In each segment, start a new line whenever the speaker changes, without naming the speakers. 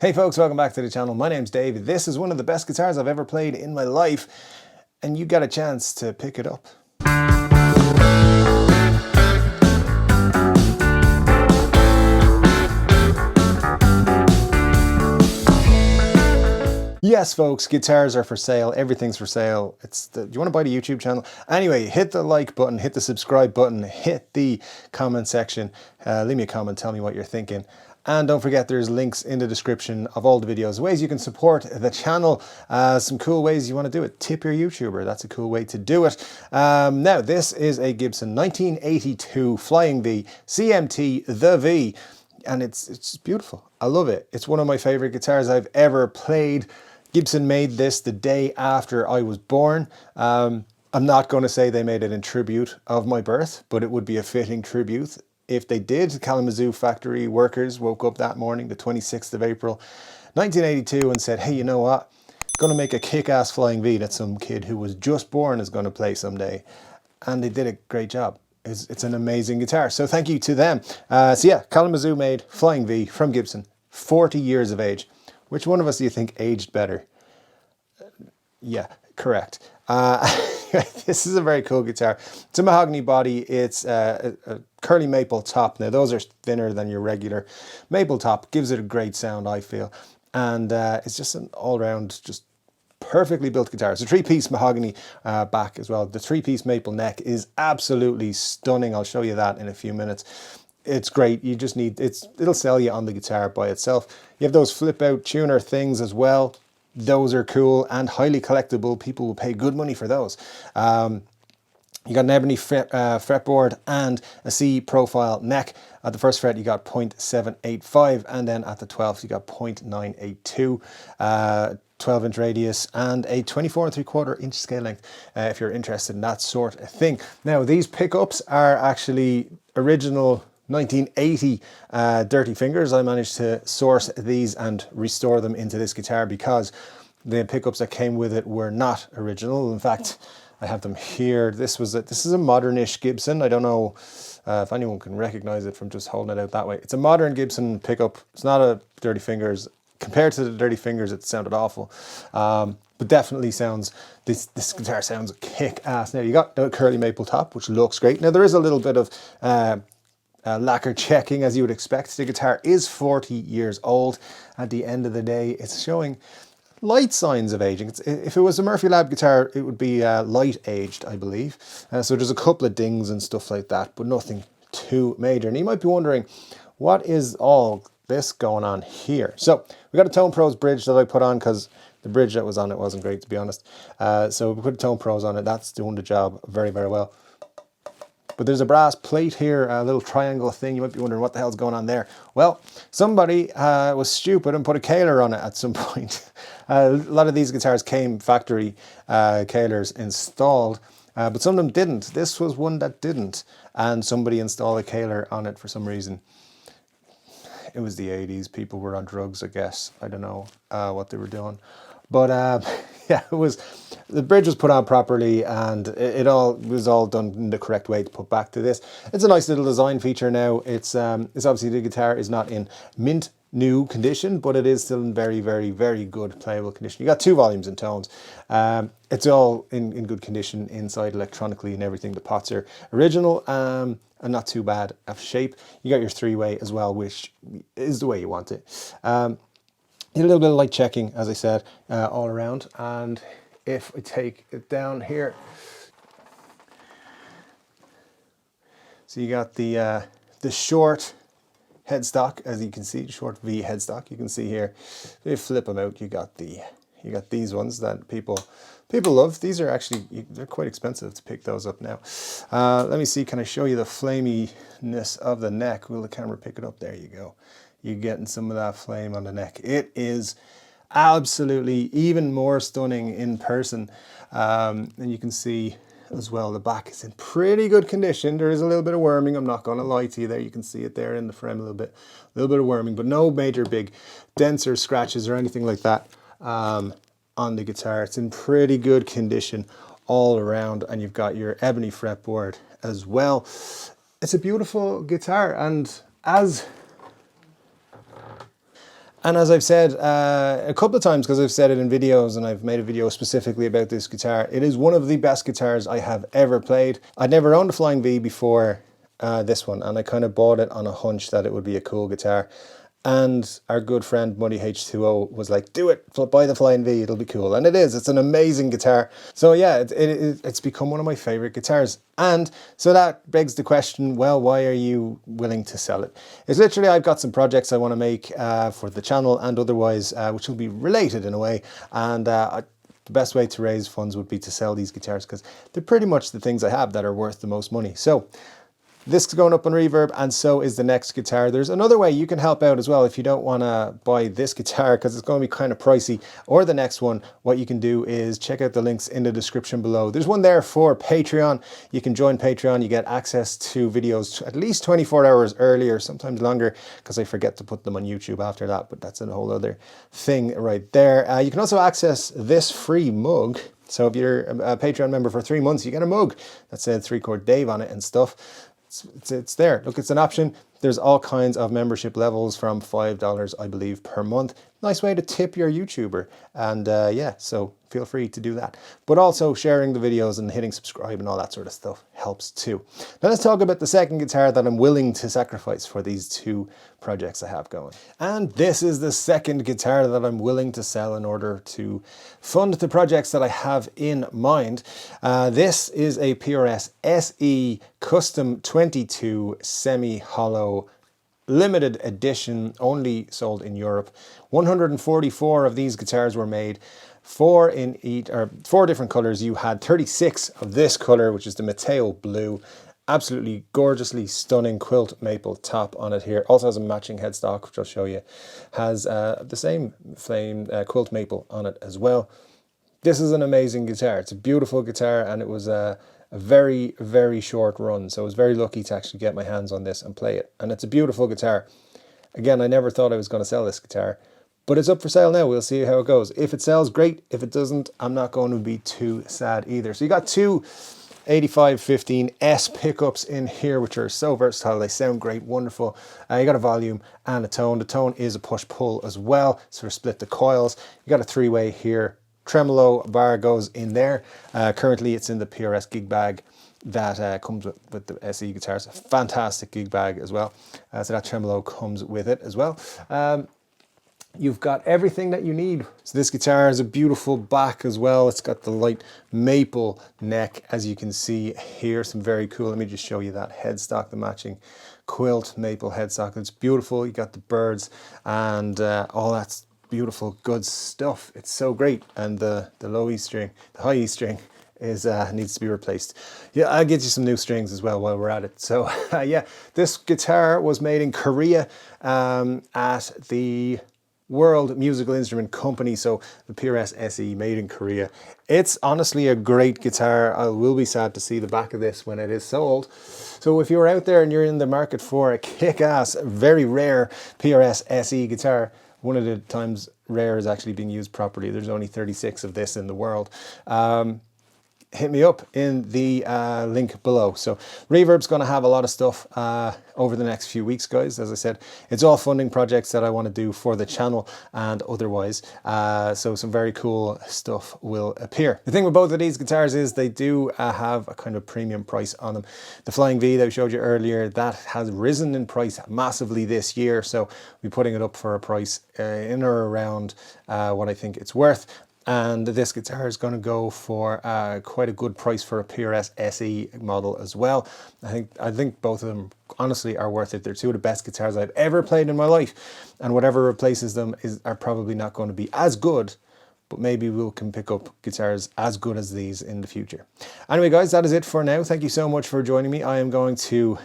Hey folks, welcome back to the channel. My name's Dave. This is one of the best guitars I've ever played in my life, and you got a chance to pick it up. Yes, folks, guitars are for sale. Everything's for sale. Do you want to buy the YouTube channel? Anyway, hit the like button, hit the subscribe button, hit the comment section. Leave me a comment, tell me what you're thinking. And don't forget, there's links in the description of all the videos, ways you can support the channel, some cool ways you want to do it. Tip your YouTuber, that's a cool way to do it. Now, this is a Gibson 1982 Flying V CMT the V, and it's beautiful. I love it. It's one of my favorite guitars I've ever played. Gibson made this the day after I was born. I'm not going to say they made it in tribute of my birth, but it would be a fitting tribute if they did. Kalamazoo factory workers woke up that morning, the 26th of April, 1982, and said, hey, you know what? Going to make a kick-ass Flying V that some kid who was just born is going to play someday. And they did a great job. It's an amazing guitar. So thank you to them. So yeah, Kalamazoo made Flying V from Gibson, 40 years of age. Which one of us do you think aged better? Yeah, correct. This is a very cool guitar. It's a mahogany body. It's a curly maple top. Now those are thinner than your regular maple top. Gives it a great sound, I feel. And it's just an all-round, just perfectly built guitar. It's a three-piece mahogany back as well. The three-piece maple neck is absolutely stunning. I'll show you that in a few minutes. It's great. You just need, it'll sell you on the guitar by itself. You have those flip out tuner things as well. Those are cool and highly collectible. People will pay good money for those. You got an ebony fretboard and a C profile neck. At the first fret you got 0.785, and then at the 12th you got 0.982. 12-inch radius and a 24.75-inch scale length, if you're interested in that sort of thing. Now these pickups are actually original 1980 dirty fingers. I managed to source these and restore them into this guitar because the pickups that came with it were not original. In fact, I have them here. This is a modern-ish Gibson. I don't know if anyone can recognize it from just holding it out that way. It's a modern Gibson pickup. It's not a dirty fingers. Compared to the dirty fingers, it sounded awful. But definitely sounds, this guitar sounds kick-ass. Now you got the curly maple top, which looks great. Now there is a little bit of lacquer checking, as you would expect. The guitar is 40 years old. At the end of the day, it's showing light signs of aging. If it was a Murphy Lab guitar, it would be light aged, I believe. So there's a couple of dings and stuff like that, but nothing too major. And you might be wondering, what is all this going on here? So we got a Tone Pros bridge that I put on because the bridge that was on it wasn't great, to be honest. So we put Tone Pros on it. That's doing the job very, very well. But there's a brass plate here, a little triangle thing. You might be wondering what the hell's going on there. Well, somebody was stupid and put a caler on it at some point. A lot of these guitars came factory calers installed, but some of them didn't. This was one that didn't, and somebody installed a caler on it for some reason. It was the 80s. People were on drugs, I guess. I don't know what they were doing. But yeah, the bridge was put on properly, and it was all done in the correct way to put back to this. It's a nice little design feature now. It's obviously, the guitar is not in mint new condition, but it is still in very, very, very good playable condition. You got two volumes and tones. It's all in good condition inside electronically and everything. The pots are original and not too bad of shape. You got your three-way as well, which is the way you want it. A little bit of light checking, as I said, all around. And if I take it down here, so you got the short headstock, as you can see, short V headstock. You can see here. If you flip them out, you got these ones that people love. These are actually, they're quite expensive to pick those up now. Let me see. Can I show you the flaminess of the neck? Will the camera pick it up? There you go. You're getting some of that flame on the neck. It is absolutely even more stunning in person. And you can see as well, the back is in pretty good condition. There is a little bit of worming. I'm not going to lie to you there. You can see it there in the frame a little bit of worming, but no major big dents or scratches or anything like that on the guitar. It's in pretty good condition all around, and you've got your ebony fretboard as well. It's a beautiful guitar, and as And as I've said a couple of times, because I've said it in videos and I've made a video specifically about this guitar, it is one of the best guitars I have ever played. I'd never owned a Flying V before this one, and I kind of bought it on a hunch that it would be a cool guitar. And our good friend Muddy H2O was like, do it, buy the Flying V, it'll be cool. And it is, it's an amazing guitar. So yeah, it's become one of my favorite guitars. And so that begs the question, well, why are you willing to sell it? It's literally, I've got some projects I want to make for the channel and otherwise, which will be related in a way. And the best way to raise funds would be to sell these guitars because they're pretty much the things I have that are worth the most money. So this is going up on Reverb, and so is the next guitar. There's another way you can help out as well if you don't want to buy this guitar because it's going to be kind of pricey, or the next one. What you can do is check out the links in the description below. There's one there for Patreon. You can join Patreon. You get access to videos at least 24 hours earlier, sometimes longer, because I forget to put them on YouTube after that, but that's a whole other thing right there. You can also access this free mug. So if you're a Patreon member for 3 months, you get a mug that said 3-Chord Dave on it and stuff. It's there. Look, it's an option. There's all kinds of membership levels from $5, I believe, per month. Nice way to tip your YouTuber. And yeah, so feel free to do that. But also sharing the videos and hitting subscribe and all that sort of stuff helps too. Now let's talk about the second guitar that I'm willing to sacrifice for these two projects I have going. And this is the second guitar that I'm willing to sell in order to fund the projects that I have in mind. This is a PRS SE Custom 22 semi-hollow limited edition, only sold in Europe. 144 of these guitars were made, 4 different colors. You had 36 of this color, which is the Mateo blue. Absolutely gorgeously stunning quilt maple top on it here. Also has a matching headstock, which I'll show you. Has the same flame quilt maple on it as well. This is an amazing guitar. It's a beautiful guitar, and it was a very, very short run. So I was very lucky to actually get my hands on this and play it. And it's a beautiful guitar. Again, I never thought I was going to sell this guitar, but it's up for sale now. We'll see how it goes. If it sells, great. If it doesn't, I'm not going to be too sad either. So you got two 8515S pickups in here, which are so versatile. They sound great, wonderful. You got a volume and a tone. The tone is a push-pull as well, so split the coils. You got a 3-way here. Tremolo bar goes in there. Currently it's in the PRS gig bag that comes with the SE guitars. A fantastic gig bag as well. So that tremolo comes with it as well. You've got everything that you need. So this guitar has a beautiful back as well. It's got the light maple neck, as you can see here. Some very cool. Let me just show you that headstock, the matching quilt maple headstock. It's beautiful. You got the birds and all that's beautiful, good stuff. It's so great. And the low E string, the high E string is needs to be replaced. Yeah, I'll get you some new strings as well while we're at it. So yeah, this guitar was made in Korea at the World Musical Instrument Company, so the PRS SE, made in Korea. It's honestly a great guitar. I will be sad to see the back of this when it is sold. So if you're out there and you're in the market for a kick-ass, very rare PRS SE guitar, one of the times rare is actually being used properly. There's only 36 of this in the world. Hit me up in the link below. So Reverb's going to have a lot of stuff over the next few weeks, guys. As I said, it's all funding projects that I want to do for the channel and otherwise. So some very cool stuff will appear. The thing with both of these guitars is they do have a kind of premium price on them. The Flying V that we showed you earlier, that has risen in price massively this year. So we're putting it up for a price in or around what I think it's worth. And this guitar is going to go for quite a good price for a PRS SE model as well. I think both of them honestly are worth it. They're two of the best guitars I've ever played in my life, and whatever replaces them are probably not going to be as good, but maybe we can pick up guitars as good as these in the future. Anyway, guys, that is it for now. Thank you so much for joining me. I am going to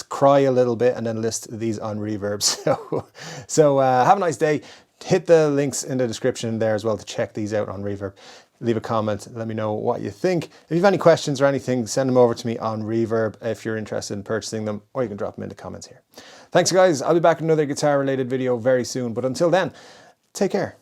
cry a little bit and then list these on Reverb. So have a nice day. Hit the links in the description there as well to check these out on Reverb. Leave a comment, let me know what you think. If you have any questions or anything, send them over to me on Reverb if you're interested in purchasing them, or you can drop them in the comments here. Thanks, guys. I'll be back with another guitar related video very soon, but until then, take care.